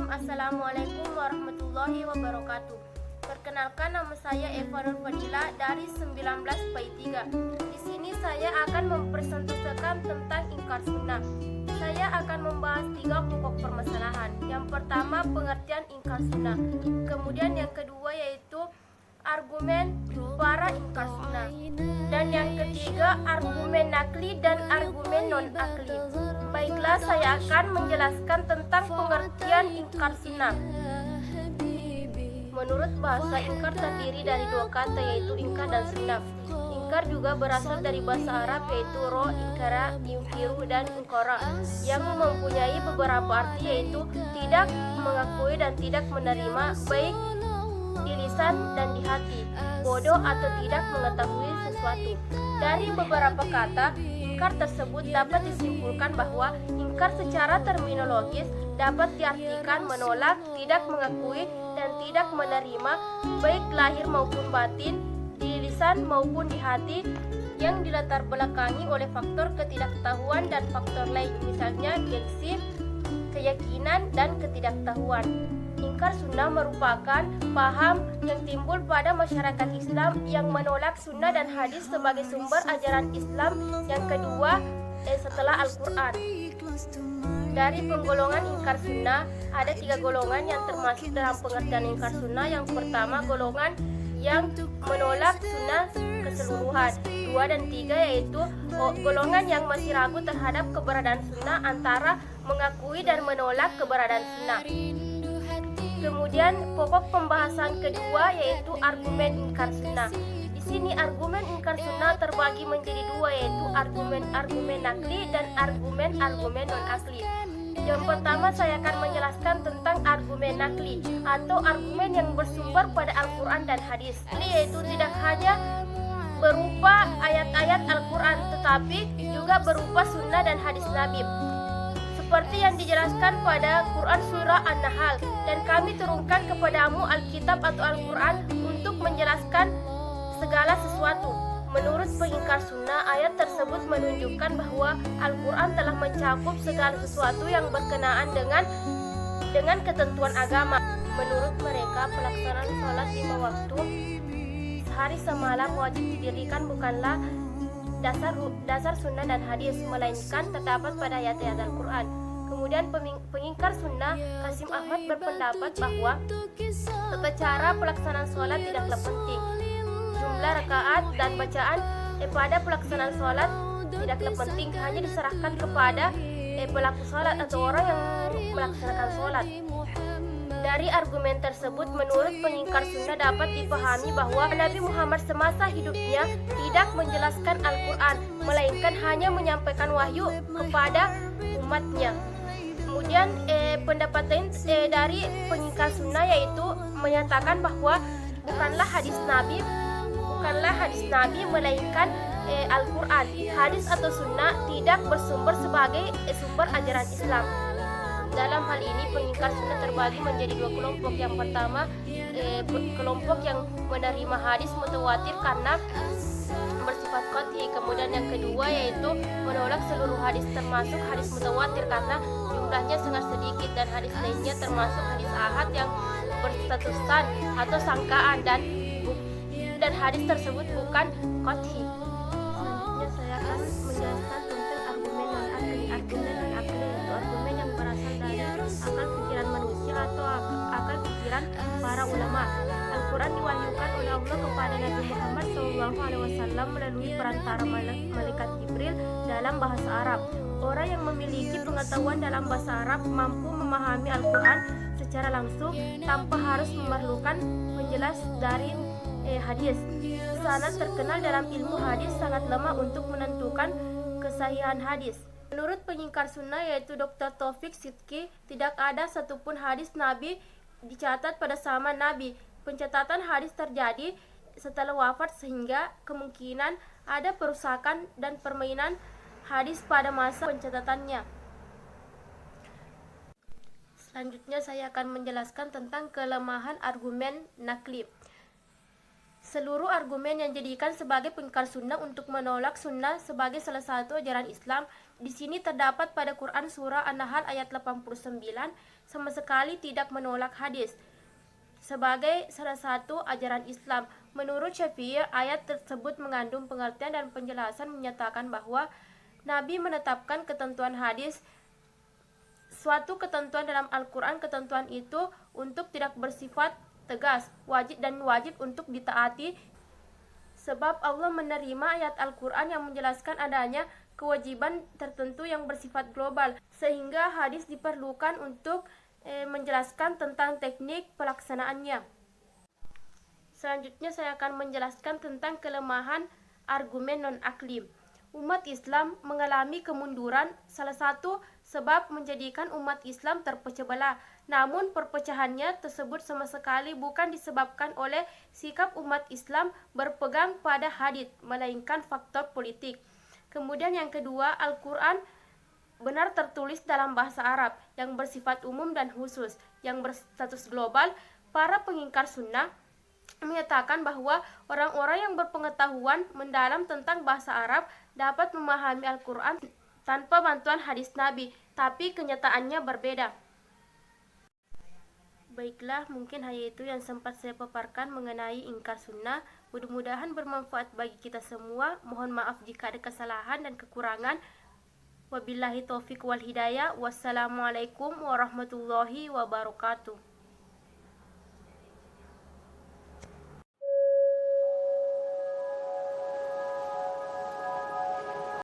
Assalamualaikum warahmatullahi wabarakatuh. Perkenalkan, nama saya Eva Nur Fadila dari 19 PAI 3. Di sini saya akan mempresentasikan tentang ingkar sunnah. Saya akan membahas 3 pokok permasalahan. Yang pertama, pengertian ingkar sunnah. Kemudian yang kedua yaitu argumen para ingkar sunnah. Dan yang ketiga, argumen nakli dan argumen non-akli. Baiklah, saya akan menjelaskan tentang pengertian ingkar sunnah. Menurut bahasa, ingkar terdiri dari 2 kata, yaitu ingkar dan sunnah. Ingkar juga berasal dari bahasa Arab, yaitu ro, ingkara, yungkiru, dan ingkora, yang mempunyai beberapa arti, yaitu tidak mengakui dan tidak menerima, baik di lisan dan di hati, bodoh atau tidak mengetahui sesuatu. Dari beberapa kata ingkar tersebut dapat disimpulkan bahwa ingkar secara terminologis dapat diartikan menolak, tidak mengakui, dan tidak menerima, baik lahir maupun batin, di lisan maupun di hati, yang dilatar belakangi oleh faktor ketidaktahuan dan faktor lain, misalnya gengsi, keyakinan, dan ketidaktahuan. Ingkar sunnah merupakan paham yang timbul pada masyarakat Islam yang menolak sunnah dan hadis sebagai sumber ajaran Islam yang kedua setelah Al-Quran. Dari penggolongan ingkar sunnah, ada 3 golongan yang termasuk dalam pengertian ingkar sunnah. Yang pertama, golongan yang menolak sunnah keseluruhan. 2 dan 3 yaitu golongan yang masih ragu terhadap keberadaan sunnah antara mengakui dan menolak keberadaan sunnah. Kemudian pokok pembahasan kedua yaitu argumen ingkar sunnah. Di sini argumen ingkar sunnah terbagi menjadi 2, yaitu argumen nakli dan argumen non-akli. Yang pertama, saya akan menjelaskan tentang argumen nakli atau argumen yang bersumber pada Al-Quran dan hadis. Ini yaitu tidak hanya berupa ayat-ayat Al-Quran, tetapi juga berupa sunnah dan hadis Nabi, seperti yang dijelaskan pada Quran surah An-Nahl, dan kami turunkan kepadamu Alkitab atau Al-Quran untuk menjelaskan segala sesuatu. Menurut pengingkar sunnah, ayat tersebut menunjukkan bahwa Al-Quran telah mencakup segala sesuatu yang berkenaan dengan ketentuan agama. Menurut mereka, pelaksanaan sholat 5 waktu sehari semalam wajib didirikan bukanlah dasar sunnah dan hadis, melainkan terdapat pada ayat-ayat Al-Quran. Kemudian pengingkar sunnah Qasim Ahmad berpendapat bahwa tata cara pelaksanaan sholat tidaklah penting. Jumlah rakaat dan bacaan pada pelaksanaan sholat tidaklah penting, hanya diserahkan kepada pelaku sholat atau orang yang melaksanakan sholat. Dari argumen tersebut, menurut pengingkar sunnah dapat dipahami bahwa Nabi Muhammad semasa hidupnya tidak menjelaskan Al-Quran, melainkan hanya menyampaikan wahyu kepada umatnya. Kemudian pendapat lain dari pengingkar sunnah yaitu menyatakan bahwa bukanlah hadis Nabi melainkan Al-Quran. Hadis atau sunnah tidak bersumber sebagai sumber ajaran Islam. Dalam hal ini pengingkar sunnah terbagi menjadi 2 kelompok. Yang pertama, kelompok yang menerima hadis mutawatir karena bersifat qat'i. Kemudian yang kedua yaitu menolak seluruh hadis termasuk hadis mutawatir karena jumlahnya sangat sedikit, dan hadis lainnya termasuk hadis ahad yang berstatusan atau sangkaan dan hadis tersebut bukan qat'i. Selanjutnya saya akan menjelaskan tentang argumen non-akli. Argumen non-akli yaitu argumen yang berasal dari akal pikiran manusia atau akal pikiran para ulama. Al-Quran diwahyukan oleh Allah kepada Nabi Muhammad SAW melalui perantara malaikat Jibril dalam bahasa Arab. Orang yang memiliki pengetahuan dalam bahasa Arab mampu memahami Al-Quran secara langsung tanpa harus memerlukan penjelas dari hadis. Sanad terkenal dalam ilmu hadis sangat lemah untuk menentukan kesahihan hadis. Menurut pengingkar sunnah yaitu Dr. Taufik Sidki, tidak ada satupun hadis Nabi dicatat pada zaman Nabi. Pencatatan hadis terjadi setelah wafat sehingga kemungkinan ada perusakan dan permainan hadis pada masa pencatatannya. Selanjutnya saya akan menjelaskan tentang kelemahan argumen nakli. Seluruh argumen yang dijadikan sebagai pengingkar sunnah untuk menolak sunnah sebagai salah satu ajaran Islam di sini terdapat pada Quran surah An-Nahl ayat 89 sama sekali tidak menolak hadis sebagai salah satu ajaran Islam. Menurut Syafi'i, ayat tersebut mengandung pengertian dan penjelasan menyatakan bahwa Nabi menetapkan ketentuan hadis suatu ketentuan dalam Al-Quran. Ketentuan itu untuk tidak bersifat tegas, wajib untuk ditaati sebab Allah menerima ayat Al-Quran yang menjelaskan adanya kewajiban tertentu yang bersifat global sehingga hadis diperlukan untuk menjelaskan tentang teknik pelaksanaannya. Selanjutnya saya akan menjelaskan tentang kelemahan argumen non-akli. Umat Islam mengalami kemunduran, salah satu sebab menjadikan umat Islam terpecah belah. Namun perpecahannya tersebut sama sekali bukan disebabkan oleh sikap umat Islam berpegang pada hadits, melainkan faktor politik. Kemudian yang kedua, Al-Quran benar tertulis dalam bahasa Arab yang bersifat umum dan khusus, yang berstatus global. Para pengingkar sunnah menyatakan bahwa orang-orang yang berpengetahuan mendalam tentang bahasa Arab dapat memahami Al-Quran tanpa bantuan hadis Nabi, tapi kenyataannya berbeda. Baiklah, mungkin hanya itu yang sempat saya paparkan mengenai ingkar sunnah. Mudah-mudahan bermanfaat bagi kita semua. Mohon maaf jika ada kesalahan dan kekurangan. Wabillahi taufiq wal hidayah. Wassalamualaikum warahmatullahi wabarakatuh.